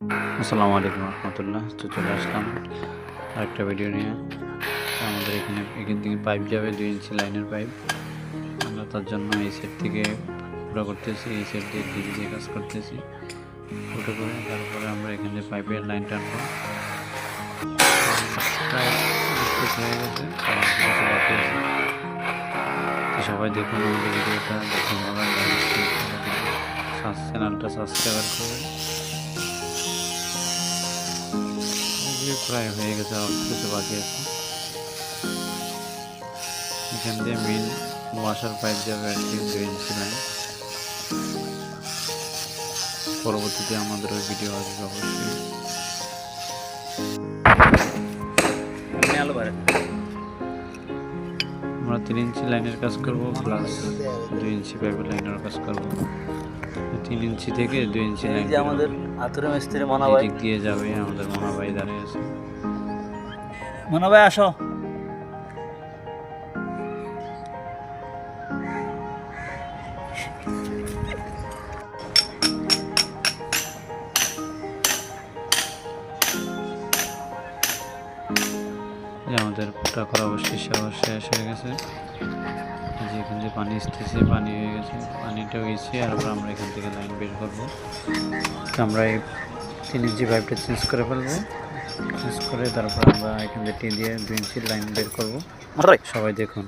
আসসালামু আলাইকুম রহমতুল্লাহ। তো চলে আসলাম আরেকটা ভিডিও নিয়ে। আমাদের এখান থেকে পাইপ যাবে 2 ইঞ্চি লাইনের পাইপ। আমরা তার জন্য এই সেট থেকে পুরো করতেছি, এই সেট দিয়ে ডিবি দিয়ে কাজ করতেছি ফুটো করে। তারপরে আমরা এখানে পাইপের লাইন টানবো। প্রায় হয়ে গেছে, বাকি আছে। তো সবাই দেখুন আমাদের ভিডিওটা, দেখুন ভালো লাগলে চ্যানেলটা সাবস্ক্রাইব করবেন। প্রায় হয়ে গেছে, অল্প কিছু বাকি আছে। এখান দিয়ে মেন ওয়াশার পাইপ যাবে আর কি 2 ইঞ্চি লাইন। পরবর্তীতে আমাদের ওই ভিডিও আসবে অবশ্যই। আমরা 3 ইঞ্চি লাইনের কাজ করব, প্লাস 2 ইঞ্চি পাইপের লাইনের কাজ করব। 3 ইঞ্চি থেকে 2 ইঞ্চি লাইন আমাদের আতুরে মিস্ত্রি মনাভাই দিক দিয়ে যাবে। আমাদের মনাভাই দাঁড়িয়ে আছে। মনাভাই আসো। আমাদের ফুটা করা অবশ্যই শেষ হয়ে গেছে। যেখান থেকে পানি আসতেছে, পানি হয়ে গেছে, পানিটা হয়েছে। আর আমরা এখান থেকে লাইন বের করবো। তো আমরা এই 3 ইঞ্চি পাইপটা চেঞ্জ করে ফেলবো। চেঞ্জ করে তারপর আমরা এখান থেকে দিয়ে 2 ইঞ্চি লাইন বের করবো। সবাই দেখুন।